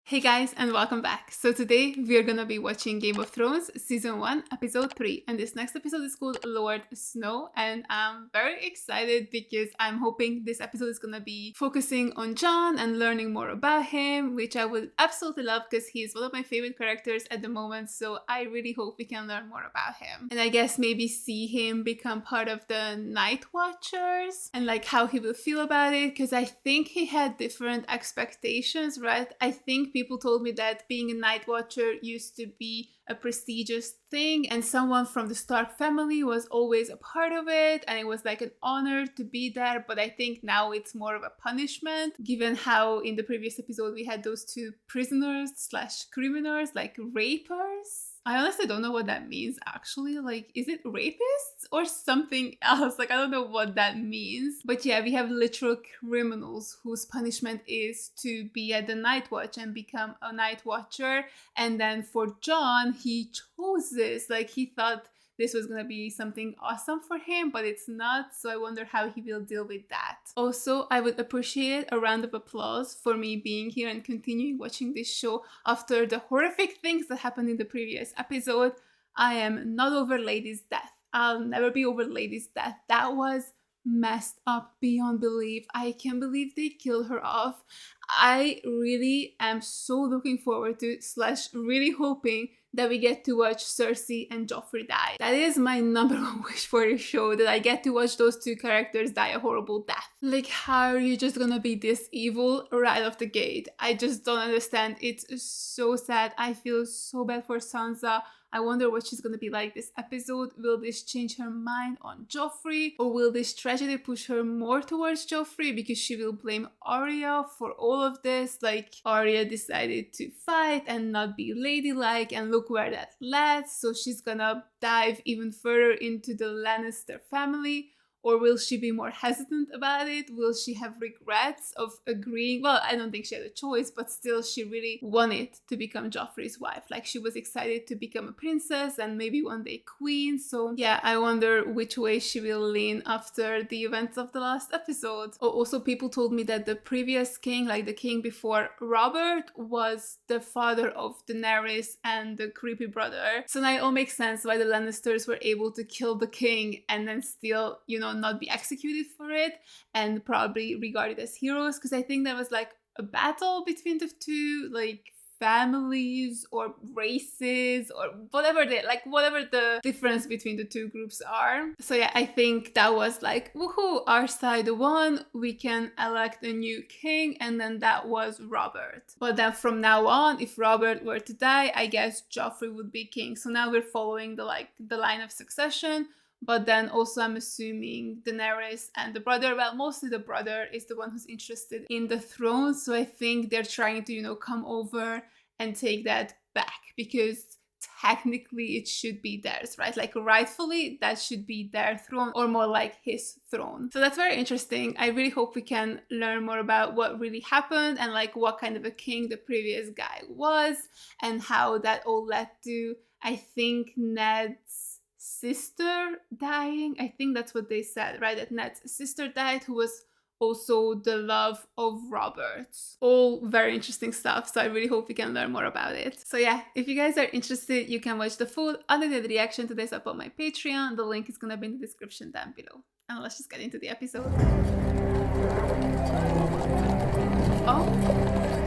Hey guys, and welcome back. So today we are gonna be watching Game of Thrones Season 1, Episode 3. And this next episode is called Lord Snow. And I'm very excited because I'm hoping this episode is gonna be focusing on Jon and learning more about him, which I would absolutely love because he's one of my favorite characters at the moment. So I really hope we can learn more about him. And I guess maybe see him become part of the Night Watchers and like how he will feel about it. Because I think he had different expectations, right? I think people told me that being a Night Watcher used to be a prestigious thing and someone from the Stark family was always a part of it and it was like an honor to be there, but I think now it's more of a punishment given how in the previous episode we had those two prisoners slash criminals, like rapers. I honestly don't know what that means actually. Like, is it rapists or something else? Like, I don't know what that means. But yeah, we have literal criminals whose punishment is to be at the Night Watch and become a Night Watcher. And then for Jon, he chose this. Like, he thought this was gonna be something awesome for him, but it's not, so I wonder how he will deal with that. Also, I would appreciate a round of applause for me being here and continuing watching this show after the horrific things that happened in the previous episode. I am not over Lady's death. I'll never be over Lady's death. That was messed up beyond belief. I can't believe they killed her off. I really am so looking forward to / really hoping that we get to watch Cersei and Joffrey die. That is my number one wish for the show, that I get to watch those two characters die a horrible death. Like, how are you just gonna be this evil right off the gate? I just don't understand. It's so sad. I feel so bad for Sansa. I wonder what she's gonna be like this episode. Will this change her mind on Joffrey? Or will this tragedy push her more towards Joffrey because she will blame Arya for all of this? Like, Arya decided to fight and not be ladylike, and look where that led. So she's gonna dive even further into the Lannister family. Or will she be more hesitant about it? Will she have regrets of agreeing? Well, I don't think she had a choice, but still she really wanted to become Joffrey's wife. Like, she was excited to become a princess and maybe one day queen. So yeah, I wonder which way she will lean after the events of the last episode. Also, people told me that the previous king, like the king before Robert, was the father of Daenerys and the creepy brother. So now it all makes sense why the Lannisters were able to kill the king and then still, not be executed for it and probably regarded as heroes, because I think there was like a battle between the two like families or races or whatever the difference between the two groups are. So yeah, I think that was like, woohoo, our side won, we can elect a new king, and then that was Robert. But then from now on, if Robert were to die, I guess Joffrey would be king. So now we're following the line of succession. But then also I'm assuming Daenerys and the brother, well, mostly the brother is the one who's interested in the throne. So I think they're trying to, come over and take that back, because technically it should be theirs, right? Like, rightfully, that should be their throne, or more like his throne. So that's very interesting. I really hope we can learn more about what really happened and like what kind of a king the previous guy was and how that all led to, I think, Ned's sister dying. I think that's what they said, right? That Ned's sister died, who was also the love of Robert. All very interesting stuff, so I really hope we can learn more about it. So yeah, if you guys are interested, you can watch the full unedited reaction to this up on my Patreon. The link is gonna be in the description down below. And let's just get into the episode.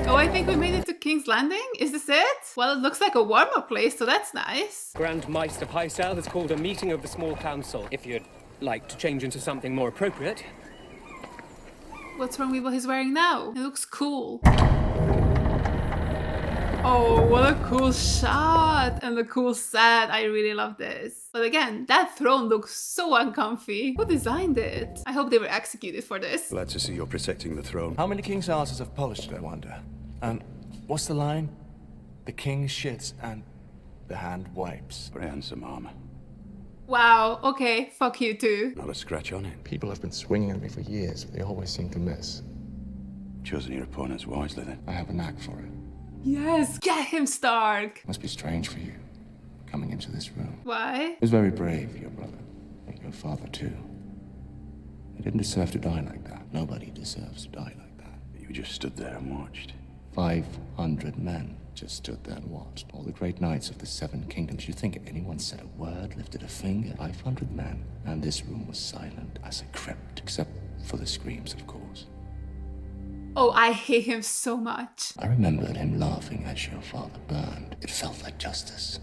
Oh, I think we made it to King's Landing? Is this it? Well, it looks like a warm-up place, so that's nice. Grand Maester Pycelle has called a meeting of the small council. If you'd like to change into something more appropriate. What's wrong with what he's wearing now? It looks cool. Oh, what a cool shot and a cool set. I really love this. But again, that throne looks so uncomfy. Who designed it? I hope they were executed for this. Glad to see you're protecting the throne. How many king's asses have polished it, I wonder? And what's the line? The king shits and the hand wipes. Very handsome armor. Wow, okay, fuck you too. Not a scratch on it. People have been swinging at me for years, but they always seem to miss. Chosen your opponents wisely then. I have a knack for it. Yes, get him, Stark. Must be strange for you, coming into this room. Why? It was very brave, your brother. And your father, too. They didn't deserve to die like that. Nobody deserves to die like that. You just stood there and watched. 500 men just stood there and watched. All the great knights of the Seven Kingdoms. You think anyone said a word, lifted a finger? 500 men. And this room was silent as a crypt, except for the screams, of course. Oh, I hate him so much. I remembered him laughing as your father burned. It felt like justice.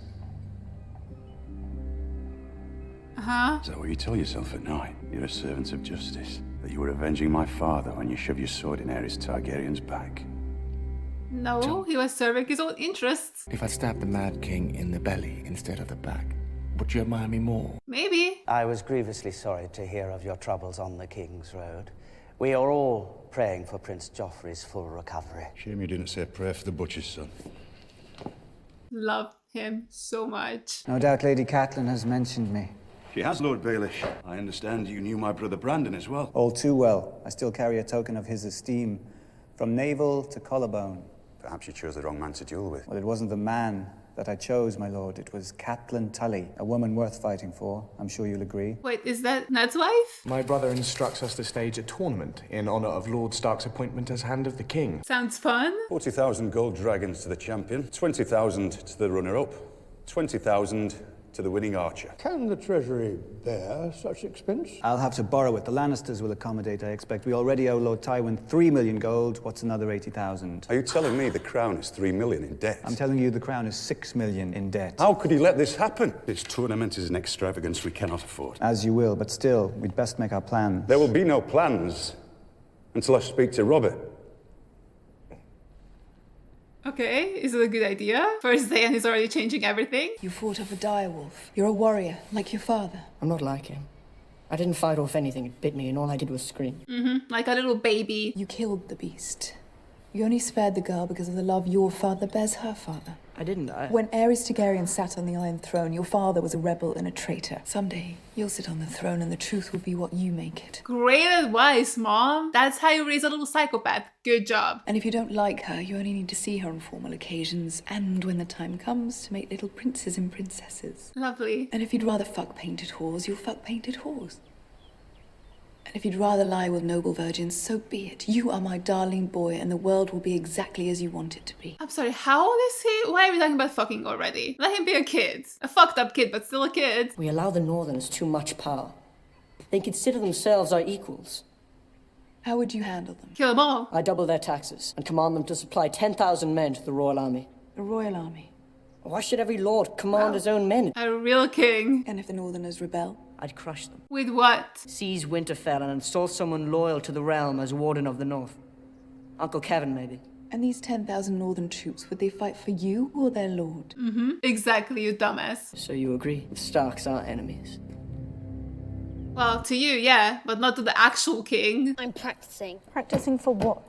Uh-huh. Is that what you tell yourself at night? You're a servant of justice. That you were avenging my father when you shoved your sword in Aerys Targaryen's back. No, he was serving his own interests. If I stabbed the Mad King in the belly instead of the back, would you admire me more? Maybe. I was grievously sorry to hear of your troubles on the King's Road. We are all praying for Prince Joffrey's full recovery. Shame you didn't say a prayer for the butcher's son. Love him so much. No doubt Lady Catelyn has mentioned me. She has, Lord Baelish. I understand you knew my brother Brandon as well. All too well. I still carry a token of his esteem, from navel to collarbone. Perhaps you chose the wrong man to duel with. Well, it wasn't the man that I chose, my lord. It was Catelyn Tully, a woman worth fighting for. I'm sure you'll agree. Wait, is that Ned's wife? My brother instructs us to stage a tournament in honor of Lord Stark's appointment as Hand of the King. Sounds fun. 40,000 gold dragons to the champion, 20,000 to the runner-up, 20,000 to the winning archer. Can the Treasury bear such expense? I'll have to borrow it. The Lannisters will accommodate, I expect. We already owe Lord Tywin 3 million gold. What's another 80,000? Are you telling me the crown is 3 million in debt? I'm telling you the crown is 6 million in debt. How could he let this happen? This tournament is an extravagance we cannot afford. As you will, but still, we'd best make our plans. There will be no plans until I speak to Robert. Okay, is it a good idea? First day and he's already changing everything. You fought off a direwolf. You're a warrior, like your father. I'm not like him. I didn't fight off anything. It bit me, and all I did was scream. Like a little baby. You killed the beast. You only spared the girl because of the love your father bears her father. I didn't. When Aerys Targaryen sat on the Iron Throne, your father was a rebel and a traitor. Someday, you'll sit on the throne and the truth will be what you make it. Great advice, Mom. That's how you raise a little psychopath. Good job. And if you don't like her, you only need to see her on formal occasions and when the time comes to make little princes and princesses. Lovely. And if you'd rather fuck painted whores, you'll fuck painted whores. And if you'd rather lie with noble virgins, so be it. You are my darling boy, and the world will be exactly as you want it to be. I'm sorry, how old is he? Why are we talking about fucking already? Let him be a kid. A fucked up kid, but still a kid. We allow the Northerners too much power. They consider themselves our equals. How would you handle them? Kill them all. I double their taxes and command them to supply 10,000 men to the Royal Army. The Royal Army. Why should every lord command his own men? A real king. And if the Northerners rebel? I'd crush them. With what? Seize Winterfell and install someone loyal to the realm as Warden of the North. Uncle Kevin, maybe. And these 10,000 Northern troops, would they fight for you or their lord? Exactly, you dumbass. So you agree? The Starks are enemies. Well, to you, yeah, but not to the actual king. I'm practicing. Practicing for what?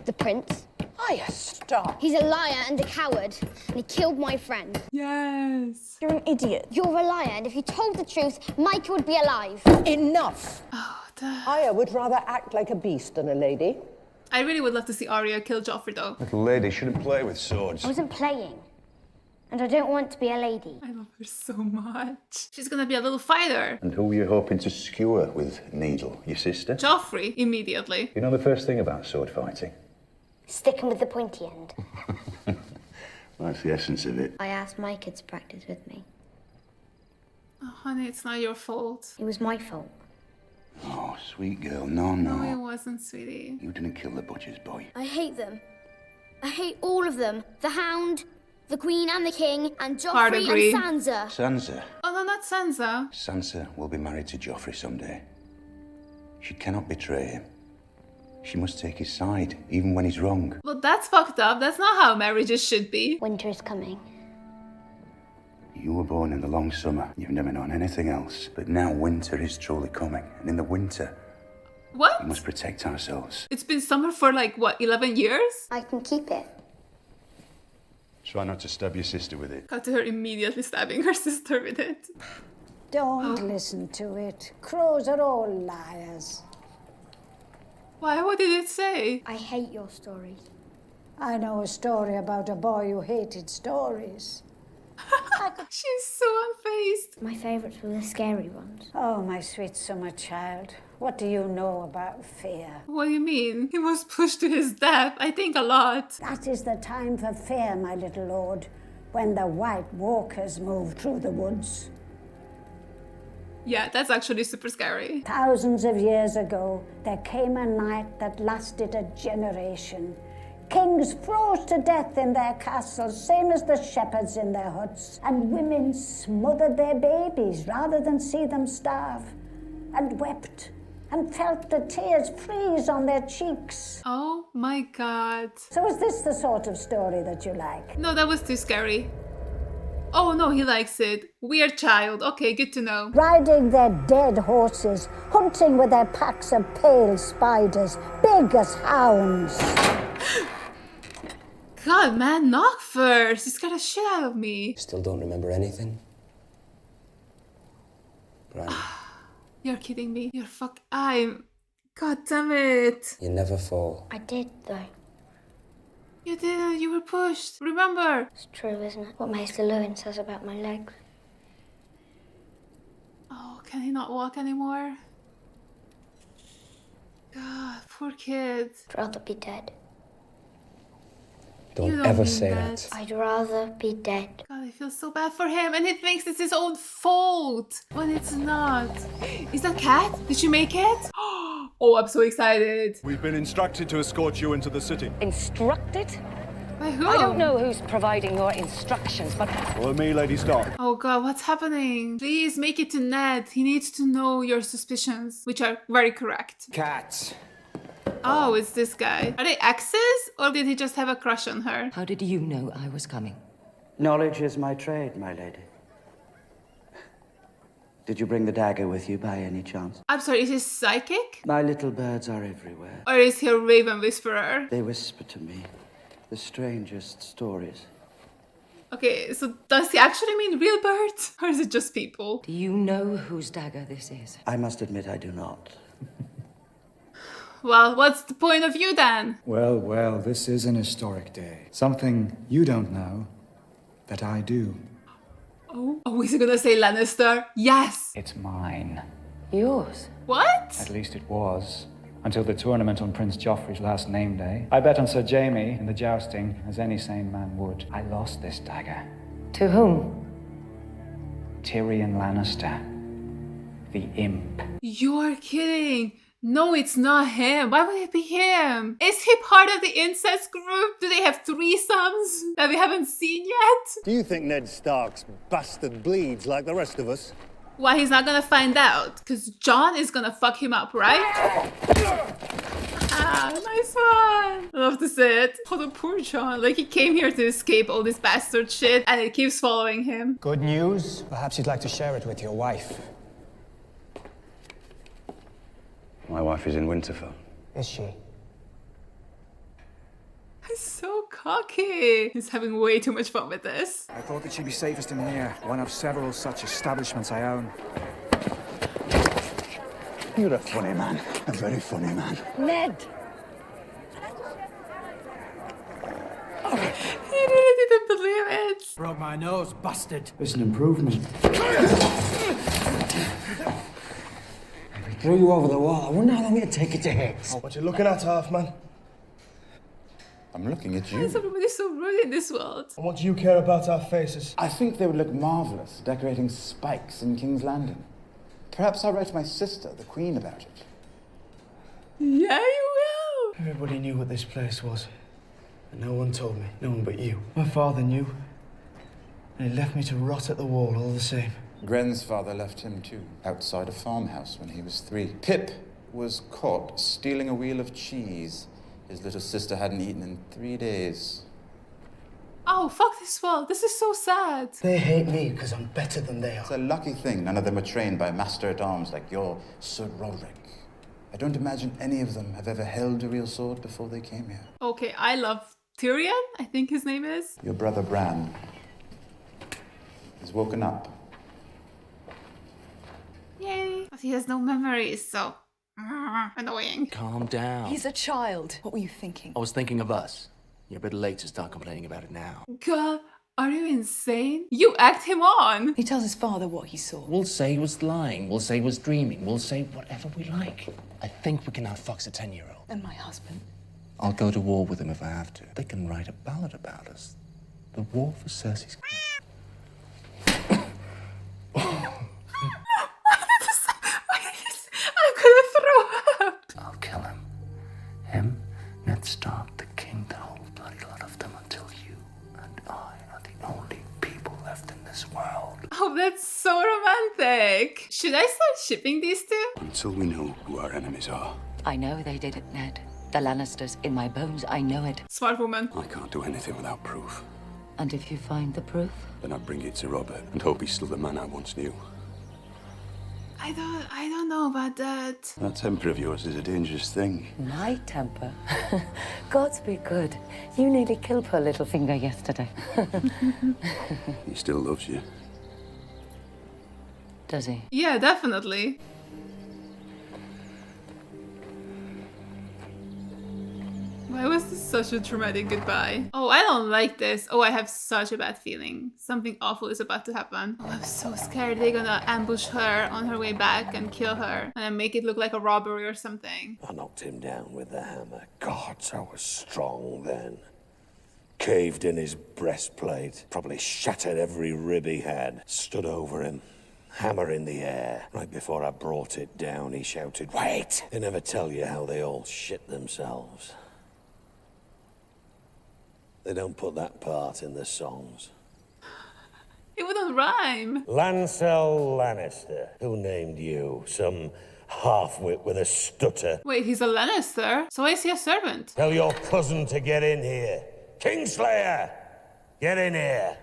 The prince. Arya, stop. He's a liar and a coward, and he killed my friend. Yes. You're an idiot. You're a liar, and if you told the truth, Mike would be alive. Enough. Oh, Arya would rather act like a beast than a lady. I really would love to see Arya kill Joffrey, though. Little lady shouldn't play with swords. I wasn't playing, and I don't want to be a lady. I love her so much. She's gonna be a little fighter. And who were you hoping to skewer with Needle? Your sister? Joffrey, immediately. You know the first thing about sword fighting? Sticking with the pointy end. That's the essence of it. I asked Micah to practice with me. Oh, honey, it's not your fault. It was my fault. Oh, sweet girl, no, No, it no. wasn't, sweetie. You didn't kill the butcher's boy. I hate them. I hate all of them. The Hound, the Queen and the King, and Hard Joffrey agree. and Sansa. Sansa. Oh, no, not Sansa. Sansa will be married to Joffrey someday. She cannot betray him. She must take his side, even when he's wrong. But that's fucked up. That's not how marriages should be. Winter is coming. You were born in the long summer. You've never known anything else. But now winter is truly coming. And in the winter, What? we must protect ourselves. It's been summer for like, what, 11 years? I can keep it. Try not to stab your sister with it. Cut to her immediately stabbing her sister with it. Don't listen to it. Crows are all liars. Why? What did it say? I hate your story. I know a story about a boy who hated stories. She's so unfazed. My favourites were the scary ones. Oh, my sweet summer child. What do you know about fear? What do you mean? He was pushed to his death. I think a lot. That is the time for fear, my little lord, when the White Walkers move through the woods. Yeah, that's actually super scary. Thousands of years ago, there came a night that lasted a generation. Kings froze to death in their castles, same as the shepherds in their huts, and women smothered their babies rather than see them starve, and wept, and felt the tears freeze on their cheeks. Oh my god. So is this the sort of story that you like? No, that was too scary. Oh no, he likes it. Weird child. Okay, good to know. Riding their dead horses, hunting with their packs of pale spiders, big as hounds. God, man, knock first. He scared the shit out of me. Still don't remember anything? Bran, You're kidding me. You're God damn it. you never fall. I did, though. You didn't. You were pushed. Remember. It's true, isn't it? What Maester Lewin says about my legs. Oh, can he not walk anymore? God, poor kid. I'd rather be dead. You Don't don't ever mean say that. that. I'd rather be dead. God, I feel so bad for him, and he thinks it's his own fault when it's not. Is that Cat? Did she make it? Oh, I'm so excited. We've been instructed to escort you into the city. Instructed? By who? I don't know who's providing your instructions, but... Follow me, Lady Stark. Oh God, what's happening? Please make it to Ned. He needs to know your suspicions, which are very correct. Cats. Oh, it's this guy. Are they exes, or did he just have a crush on her? How did you know I was coming? Knowledge is my trade, my lady. Did you bring the dagger with you by any chance? I'm sorry, is he psychic? My little birds are everywhere. Or is he a raven whisperer? They whisper to me the strangest stories. Okay, so does he actually mean real birds? Or is it just people? Do you know whose dagger this is? I must admit I do not. Well, what's the point of you then? Well, well, this is an historic day. Something you don't know that I do. Oh, is he gonna say Lannister? Yes! It's mine. Yours? What? At least it was. Until the tournament on Prince Joffrey's last name day. I bet on Sir Jaime in the jousting, as any sane man would. I lost this dagger. To whom? Tyrian Lannister. The imp. You're kidding! No, it's not him. Why would it be him? Is he part of the incest group? Do they have threesomes that we haven't seen yet? Do you think Ned Stark's bastard bleeds like the rest of us? Why, he's not gonna find out, because Jon is gonna fuck him up, right? Ah, nice one! I love to say it. Oh, the poor Jon. Like, he came here to escape all this bastard shit, and it keeps following him. Good news? Perhaps you'd like to share it with your wife. My wife is in Winterfell. Is she? He's so cocky. He's having way too much fun with this. I thought that she'd be safest in here, one of several such establishments I own. You're a funny man. A very funny man. Ned! He really didn't believe it. Broke my nose, busted. It's an improvement. Threw you over the wall. I wonder how long it'd take you to hit. What you looking at, Halfman? I'm looking at Why is everybody so rude in this world? And what do you care about our faces? I think they would look marvellous decorating spikes in King's Landing. Perhaps I'll write to my sister, the Queen, about it. Yeah, you will. Everybody knew what this place was. And no one told me. No one but you. My father knew. And he left me to rot at the wall all the same. Gren's father left him too, outside a farmhouse when he was 3. Pip was caught stealing a wheel of cheese his little sister hadn't eaten in 3 days. Oh, fuck this world. This is so sad. They hate me because I'm better than they are. It's a lucky thing none of them were trained by master-at-arms like your Sir Roderick. I don't imagine any of them have ever held a real sword before they came here. Okay, I love Tyrian, I think his name is. Your brother Bran has woken up. Yay. But he has no memories, so annoying. Calm down. He's a child. What were you thinking? I was thinking of us. You're a bit late to start complaining about it now. God, Are you insane? You act him on! He tells his father what he saw. We'll say he was lying. We'll say he was dreaming. We'll say whatever we like. I think we can outfox a 10-year-old. And my husband. I'll go to war with him if I have to. They can write a ballad about us. The war for Cersei's... I'm gonna throw up! I'll kill him. Him, Ned Stark, the king, the whole bloody lot of them until you and I are the only people left in this world. Oh, that's so romantic! Should I start shipping these two? Until we know who our enemies are. I know they did it, Ned. The Lannisters in my bones, I know it. Smart woman. I can't do anything without proof. And if you find the proof? Then I bring it to Robert and hope he's still the man I once knew. I don't know about that. That temper of yours is a dangerous thing. My temper? Gods be good. You nearly killed poor little finger yesterday. He still loves you. Does he? Yeah, definitely. Why was this such a traumatic goodbye? Oh, I don't like this. Oh, I have such a bad feeling. Something awful is about to happen. Oh, I'm so scared they're gonna ambush her on her way back and kill her and then make it look like a robbery or something. I knocked him down with the hammer. God, I was strong then. Caved in his breastplate. Probably shattered every rib he had. Stood over him. Hammer in the air. Right before I brought it down, he shouted, "Wait!" They never tell you how they all shit themselves. They don't put that part in the songs. It wouldn't rhyme. Lancel Lannister. Who named you? Some half-wit with a stutter. Wait, he's a Lannister? So why is he a servant? Tell your cousin to get in here. Kingslayer! Get in here.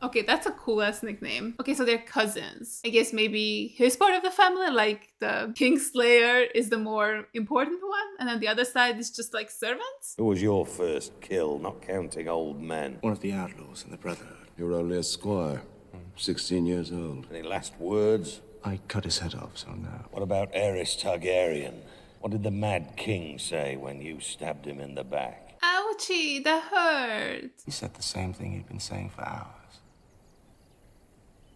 Okay, that's a cool ass nickname. Okay, so they're cousins. I guess maybe his part of the family, like the Kingslayer, is the more important one, and then the other side is just like servants? Who was your first kill, not counting old men? One of the outlaws in the Brotherhood. You were only a squire, 16 years old. Any last words? I cut his head off, so no. What about Aerys Targaryen? What did the Mad King say when you stabbed him in the back? Ouchie, that hurt. He said the same thing he'd been saying for hours.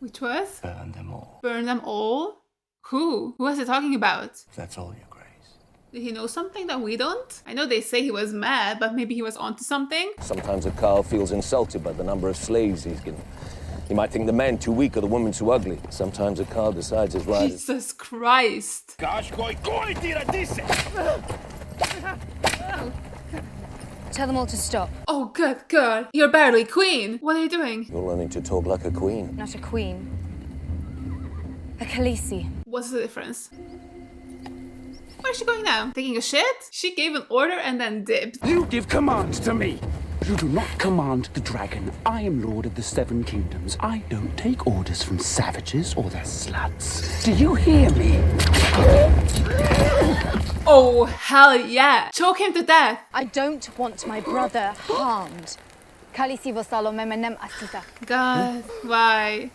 Which was? Burn them all. Burn them all? Who? Who was he talking about? That's all, Your Grace. Did he know something that we don't? I know they say he was mad, but maybe he was onto something? Sometimes a Carl feels insulted by the number of slaves he's given. He might think the man too weak or the woman too ugly. Sometimes a Carl decides his right. Jesus Christ. Tell them all to stop. Oh, good girl. You're barely queen. What are you doing? You're learning to talk like a queen. Not a queen. A Khaleesi. What's the difference? Where's she going now? Taking a shit? She gave an order and then dipped. You give commands to me. You do not command the dragon. I am Lord of the Seven Kingdoms. I don't take orders from savages or their sluts. Do you hear me? Oh, hell yeah. Choke him to death. I don't want my brother harmed. Khaleesi vasalo memenem asita. God, why?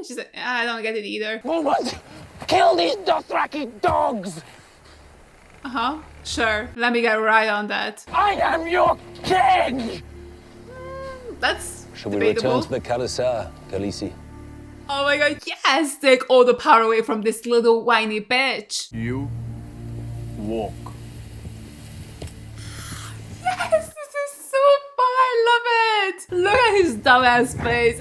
She's like, I don't get it either. What? Kill these Dothraki dogs! Uh-huh, sure. Let me get right on that. I am your king! That's Shall we debatable. return to the Carousel, Khaleesi? Oh my god, yes! Take all the power away from this little whiny bitch. You walk. Yes, this is so fun. I love it. Look at his dumbass face.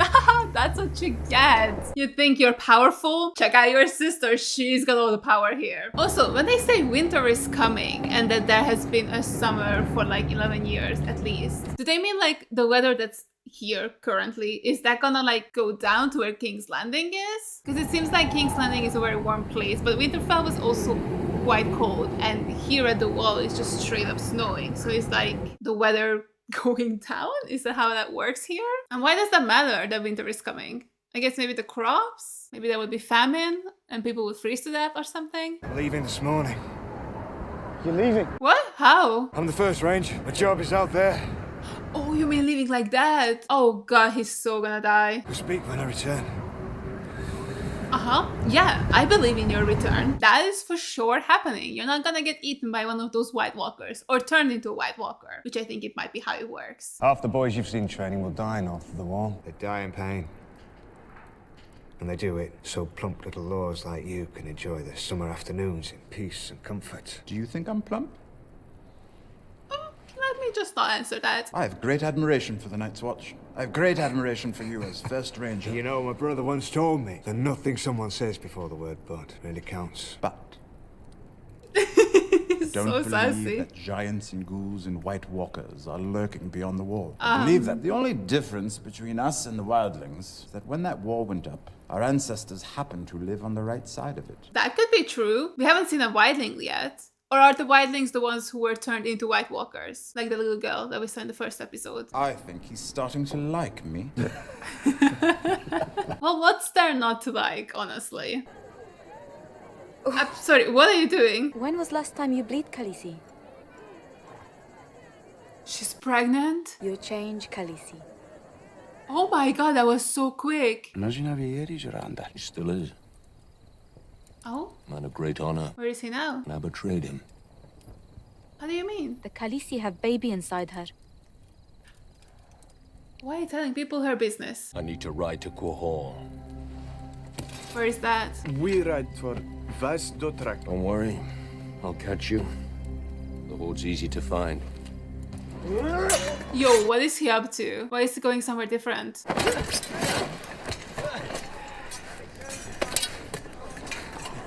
That's what you get. You think you're powerful? Check out your sister. She's got all the power here. Also, when they say winter is coming and that there has been a summer for like 11 years at least, do they mean like the weather that's here currently, is that gonna like go down to where King's Landing is? Because it seems like King's Landing is a very warm place, but Winterfell was also quite cold, and here at the wall it's just straight up snowing. So it's like the weather going down? Is that how that works here? And why does that matter that winter is coming? I guess maybe the crops? Maybe there would be famine and people would freeze to death or something? I'm leaving this morning. You're leaving? What? How? I'm the first range. My job is out there. Oh, you mean leaving like that? Oh god, he's so gonna die. We'll speak when I return. Yeah, I believe in your return. That is for sure happening. You're not gonna get eaten by one of those White Walkers or turned into a White Walker, which I think it might be how it works. Half the boys you've seen training will die north of the wall. They die in pain. And they do it so plump little lords like you can enjoy their summer afternoons in peace and comfort. Do you think I'm plump? Let me just not answer that. I have great admiration for the Night's Watch. I have great admiration for you as First Ranger. You know, my brother once told me that nothing someone says before the word but really counts. But Don't don't so believe sassy. that giants and ghouls and White Walkers are lurking beyond the wall. I believe that. The only difference between us and the wildlings is that when that wall went up, our ancestors happened to live on the right side of it. That could be true. We haven't seen a wildling yet. Or are the wildlings the ones who were turned into White Walkers? Like the little girl that we saw in the first episode. I think he's starting to like me. Well, what's there not to like, honestly? Sorry, what are you doing? When was last time you bleed, Khaleesi? She's pregnant? You change, Khaleesi. Oh my god, that was so quick. He still is. Oh? Man of great honor. Where is he now? And I betrayed him. What do you mean? The Khaleesi have baby inside her. Why are you telling people her business? I need to ride to Quahog. Where is that? We ride for Weiss. Don't worry. I'll catch you. The hoard's easy to find. Yo, what is he up to? Why is he going somewhere different?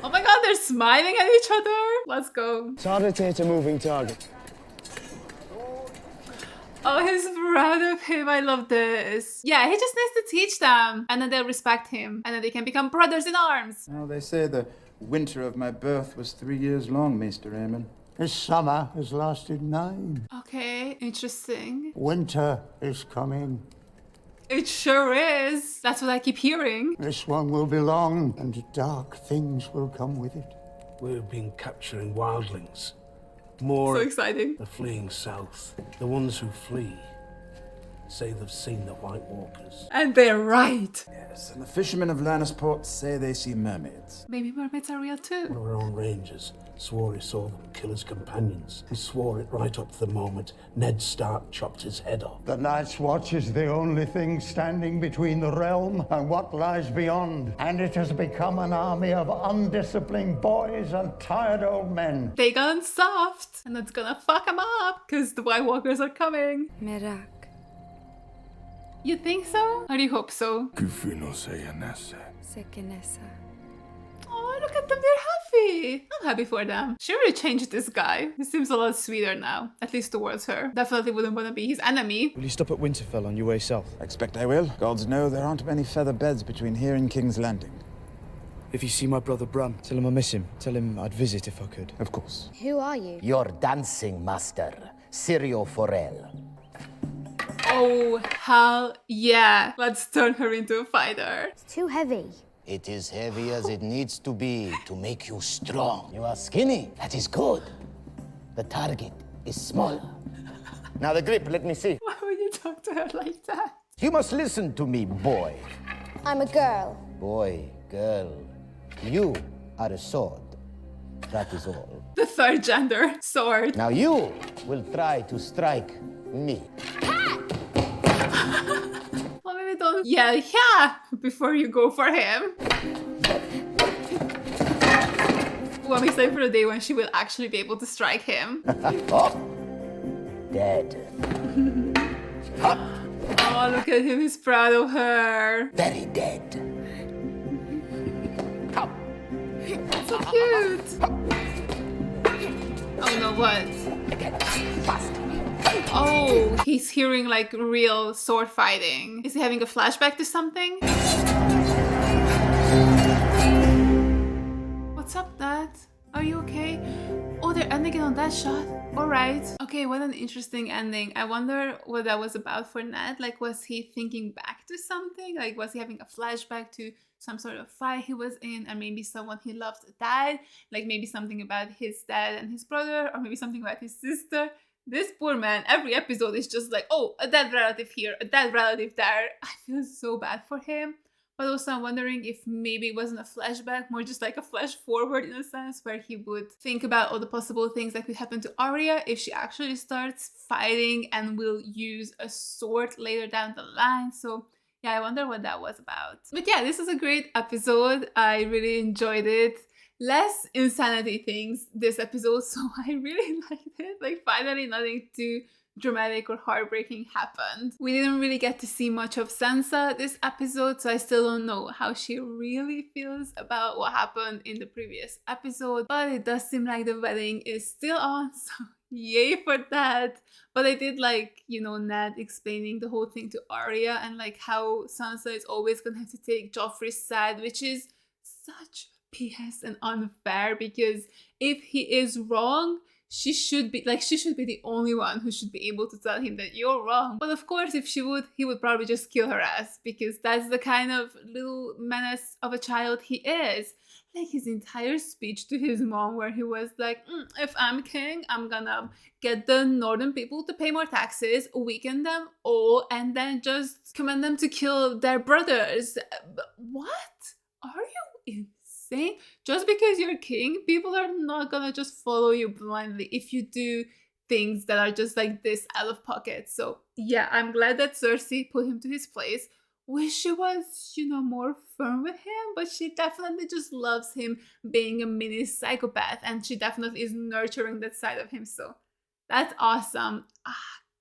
Oh my god, they're smiling at each other. Let's go. Target a moving target. Oh, he's proud of him. I love this. Yeah, he just needs to teach them. And then they'll respect him. And then they can become brothers in arms. Well, they say the winter of my birth was 3 years long, Maester Aemon. This summer has lasted 9. Okay, interesting. Winter is coming. It sure is. That's what I keep hearing. This one will be long, and dark things will come with it. We've been capturing wildlings. More So exciting. are fleeing south. The ones who flee say they've seen the White Walkers. And they're right. Yes, and the fishermen of Lannisport say they see mermaids. Maybe mermaids are real too. One of our own rangers swore he saw them kill his companions. He swore it right up to the moment Ned Stark chopped his head off. The Night's Watch is the only thing standing between the realm and what lies beyond, and it has become an army of undisciplined boys and tired old men. They gone soft, and that's gonna fuck them up, because the White Walkers are coming. Merak. You think so? Or do you hope so? Sekenesa. Oh, look at them, they're happy. I'm happy for them. She really changed this guy. He seems a lot sweeter now, at least towards her. Definitely wouldn't want to be his enemy. Will you stop at Winterfell on your way south? I expect I will. Gods know there aren't many feather beds between here and King's Landing. If you see my brother Bran, tell him I miss him. Tell him I'd visit if I could. Of course. Who are you? Your dancing master, Syrio Forel. Oh, hell yeah. Let's turn her into a fighter. It's too heavy. It is heavy as it needs to be to make you strong. You are skinny. That is good. The target is small. Now the grip, let me see. Why would you talk to her like that? You must listen to me, boy. I'm a girl. Boy, girl, you are a sword. That is all. The third gender, sword. Now you will try to strike me. Well, maybe don't yell yeah before you go for him. Well, I'm excited for the day when she will actually be able to strike him. Oh, dead. Oh, look at him, he's proud of her. Very dead. So cute. Oh no, what? Oh, he's hearing like real sword fighting. Is he having a flashback to something? What's up, Dad? Are you okay? Oh, they're ending it on that shot. Alright. Okay, what an interesting ending. I wonder what that was about for Ned. Like, was he thinking back to something? Like, was he having a flashback to some sort of fight he was in, and maybe someone he loved died? Like, maybe something about his dad and his brother, or maybe something about his sister? This poor man, every episode is just like, oh, a dead relative here, a dead relative there. I feel so bad for him. But also I'm wondering if maybe it wasn't a flashback, more just like a flash forward in a sense, where he would think about all the possible things that could happen to Arya if she actually starts fighting and will use a sword later down the line. So yeah, I wonder what that was about. But yeah, this was a great episode. I really enjoyed it. Less insanity things this episode, so I really liked it. Like, finally nothing too dramatic or heartbreaking happened. We didn't really get to see much of Sansa this episode, so I still don't know how she really feels about what happened in the previous episode. But it does seem like the wedding is still on, so yay for that. But I did like, you know, Ned explaining the whole thing to Arya and like how Sansa is always gonna have to take Joffrey's side, which is such BS and unfair, because if he is wrong, she should be the only one who should be able to tell him that you're wrong. But of course, if she would, he would probably just kill her ass, because that's the kind of little menace of a child he is. Like his entire speech to his mom where he was like, if I'm king, I'm gonna get the northern people to pay more taxes, weaken them all, and then just command them to kill their brothers. What? Are you insane? Just because you're king, people are not gonna just follow you blindly if you do things that are just like this out of pocket. So yeah, I'm glad that Cersei put him to his place. Wish she was, you know, more firm with him, but she definitely just loves him being a mini psychopath, and she definitely is nurturing that side of him, so that's awesome.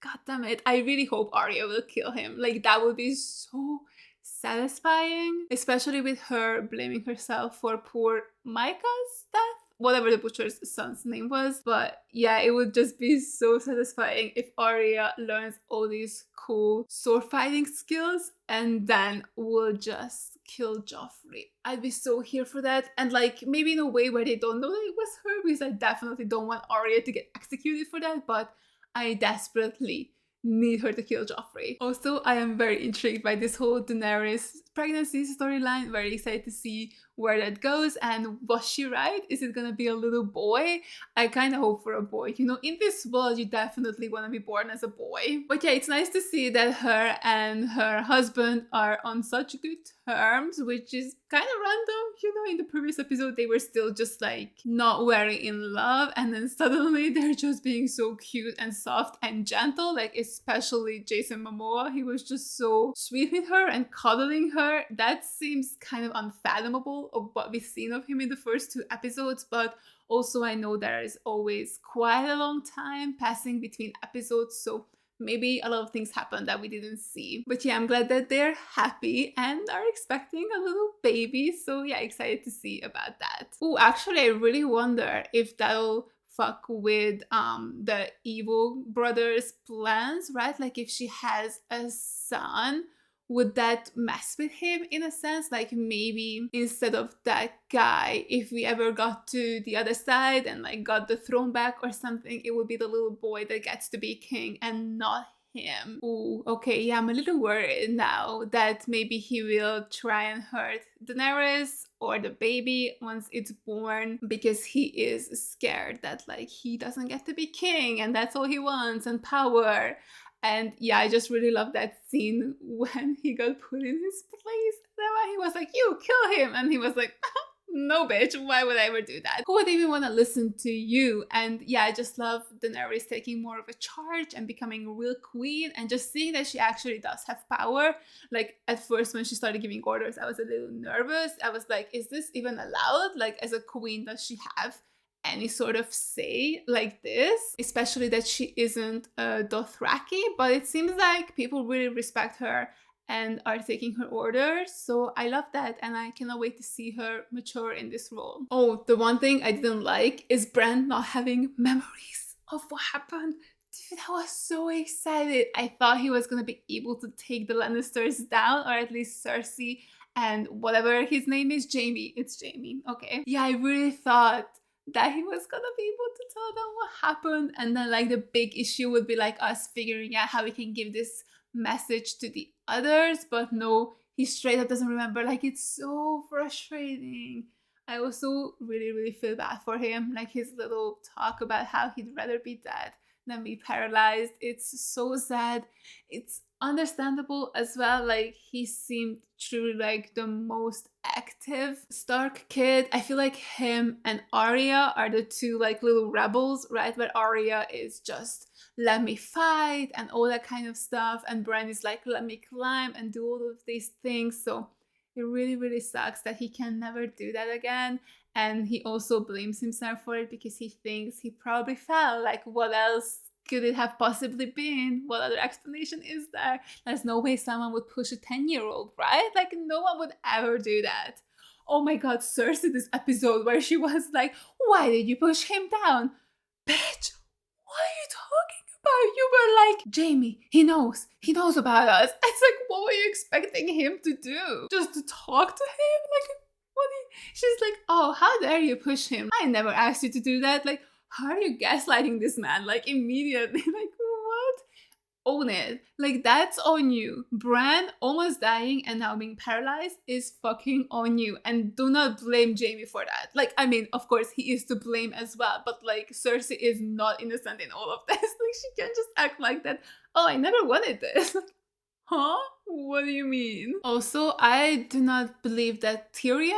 God damn it. I really hope Arya will kill him. Like, that would be so satisfying, especially with her blaming herself for poor Micah's death, whatever the butcher's son's name was. But yeah, it would just be so satisfying if Arya learns all these cool sword fighting skills and then will just kill Joffrey. I'd be so here for that, and like maybe in a way where they don't know that it was her, because I definitely don't want Arya to get executed for that, but I desperately need her to kill Joffrey. Also, I am very intrigued by this whole Daenerys pregnancy storyline. Very excited to see where that goes, and was she right? Is it gonna be a little boy? I kind of hope for a boy. You know, in this world, you definitely want to be born as a boy. But yeah, it's nice to see that her and her husband are on such good terms, which is kind of random. You know, in the previous episode, they were still just like not very in love, and then suddenly they're just being so cute and soft and gentle. Like, especially Jason Momoa, he was just so sweet with her and cuddling her. That seems kind of unfathomable of what we've seen of him in the first 2 episodes, but also I know there is always quite a long time passing between episodes, so maybe a lot of things happened that we didn't see. But yeah, I'm glad that they're happy and are expecting a little baby, so yeah, excited to see about that. Oh, actually, I really wonder if that'll fuck with the evil brother's plans, right? Like, if she has a son, would that mess with him in a sense? Like, maybe instead of that guy, if we ever got to the other side and like got the throne back or something, it would be the little boy that gets to be king and not him. Ooh, okay, yeah, I'm a little worried now that maybe he will try and hurt Daenerys or the baby once it's born, because he is scared that like he doesn't get to be king and that's all he wants, and power. And yeah, I just really love that scene when he got put in his place. Then he was like, you kill him. And he was like, no, bitch, why would I ever do that? Who would even want to listen to you? And yeah, I just love Daenerys taking more of a charge and becoming a real queen, and just seeing that she actually does have power. Like, at first when she started giving orders, I was a little nervous. I was like, is this even allowed? Like, as a queen, does she have any sort of say like this? Especially that she isn't a Dothraki, but it seems like people really respect her and are taking her orders, so I love that, and I cannot wait to see her mature in this role. Oh, the one thing I didn't like is Bran not having memories of what happened. Dude, I was so excited. I thought he was gonna be able to take the Lannisters down, or at least Cersei and whatever his name is, Jaime. It's Jaime, okay. Yeah, I really thought that he was gonna be able to tell them what happened, and then like the big issue would be like us figuring out how we can give this message to the others, but no, he straight up doesn't remember. Like, it's so frustrating. I also really feel bad for him, like his little talk about how he'd rather be dead than be paralyzed. It's so sad. It's understandable as well. Like, he seemed truly like the most active Stark kid. I feel like him and Arya are the two like little rebels, right? Where Arya is just let me fight and all that kind of stuff, and Bran is like let me climb and do all of these things. So it really, really sucks that he can never do that again. And he also blames himself for it because he thinks he probably fell. Like, what else could it have possibly been? What other explanation is there? There's no way someone would push a 10-year-old, right? Like, no one would ever do that. Oh my god, Cersei, this episode where she was like, why did you push him down? Bitch, what are you talking about? You were like, Jaime, he knows about us. It's like, what were you expecting him to do? Just to talk to him? Like, she's like, oh, how dare you push him? I never asked you to do that. Like, how are you gaslighting this man? Like, immediately. Like, what? Own it. Like, that's on you. Bran almost dying and now being paralyzed is fucking on you. And do not blame Jaime for that. Like, I mean, of course, he is to blame as well. But, like, Cersei is not innocent in all of this. Like, she can't just act like that. Oh, I never wanted this. Huh? What do you mean? Also, I do not believe that Tyrion,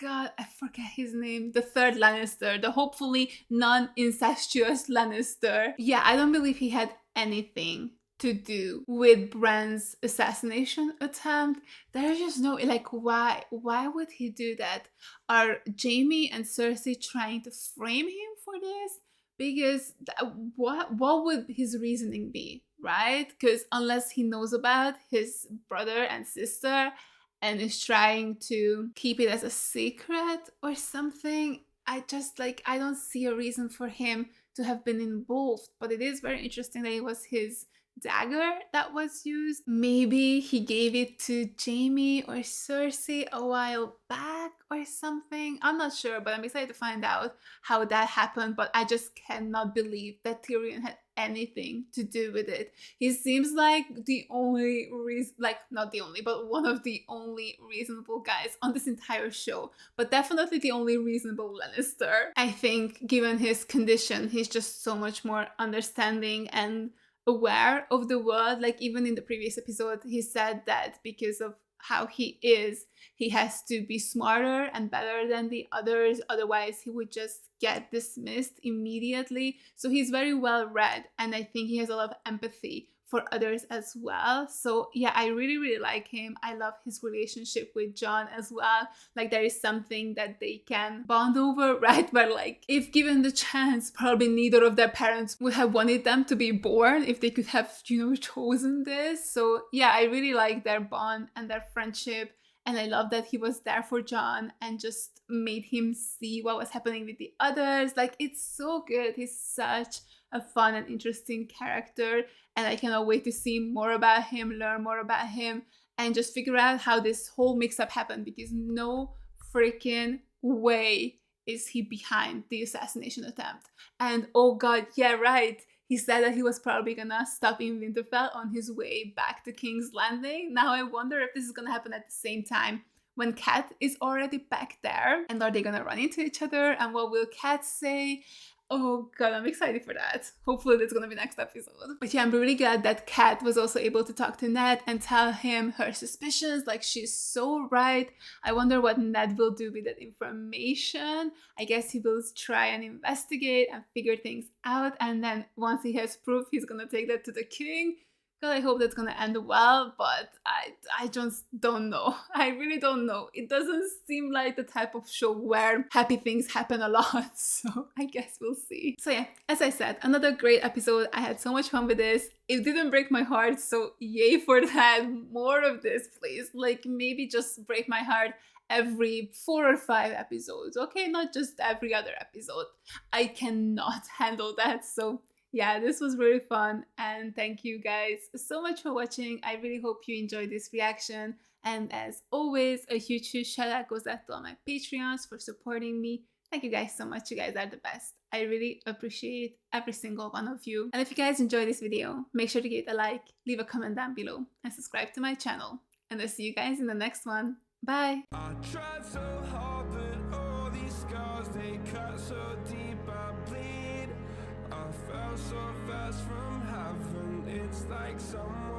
God, I forget his name, the third Lannister, the hopefully non-incestuous Lannister. Yeah, I don't believe he had anything to do with Bran's assassination attempt. There's just no, like, why would he do that? Are Jaime and Cersei trying to frame him for this? Because what would his reasoning be, right? Because unless he knows about his brother and sister and is trying to keep it as a secret or something, I don't see a reason for him to have been involved. But it is very interesting that it was his dagger that was used. Maybe he gave it to Jaime or Cersei a while back or something. I'm not sure, but I'm excited to find out how that happened. But I just cannot believe that Tyrion had anything to do with it. He seems like the only reason, like not the only, but one of the only reasonable guys on this entire show, but definitely the only reasonable Lannister. I think given his condition, he's just so much more understanding and aware of the world. Like, even in the previous episode, he said that because of how he is, he has to be smarter and better than the others, otherwise he would just get dismissed immediately. So he's very well read, and I think he has a lot of empathy for others as well. So yeah, I really, really like him. I love his relationship with Jon as well. Like, there is something that they can bond over, right? But like, if given the chance, probably neither of their parents would have wanted them to be born if they could have, chosen this. So yeah, I really like their bond and their friendship. And I love that he was there for Jon and just made him see what was happening with the others. Like, it's so good. He's such a fun and interesting character. And I cannot wait to see more about him, learn more about him, and just figure out how this whole mix-up happened. Because no freaking way is he behind the assassination attempt. And oh god, yeah, right. He said that he was probably gonna stop in Winterfell on his way back to King's Landing. Now I wonder if this is gonna happen at the same time when Cat is already back there. And are they gonna run into each other? And what will Cat say? Oh god, I'm excited for that. Hopefully that's gonna be next episode. But yeah, I'm really glad that Cat was also able to talk to Ned and tell him her suspicions. Like, she's so right. I wonder what Ned will do with that information. I guess he will try and investigate and figure things out. And then once he has proof, he's gonna take that to the king. God, I hope that's gonna end well, but I just don't know. I really don't know. It doesn't seem like the type of show where happy things happen a lot, so I guess we'll see. So yeah, as I said, another great episode. I had so much fun with this. It didn't break my heart, so yay for that. More of this, please. Like, maybe just break my heart every 4 or 5 episodes, okay? Not just every other episode. I cannot handle that, so yeah, this was really fun, and thank you guys so much for watching. I really hope you enjoyed this reaction, and as always, a huge shout out goes out to all my Patreons for supporting me. Thank you guys so much. You guys are the best. I really appreciate every single one of you. And if you guys enjoyed this video, make sure to give it a like, leave a comment down below, and subscribe to my channel. And I'll see you guys in the next one. Bye! I tried so hard, but all these scars, they cut so deep, I bleed. I fell so fast from heaven, it's like someone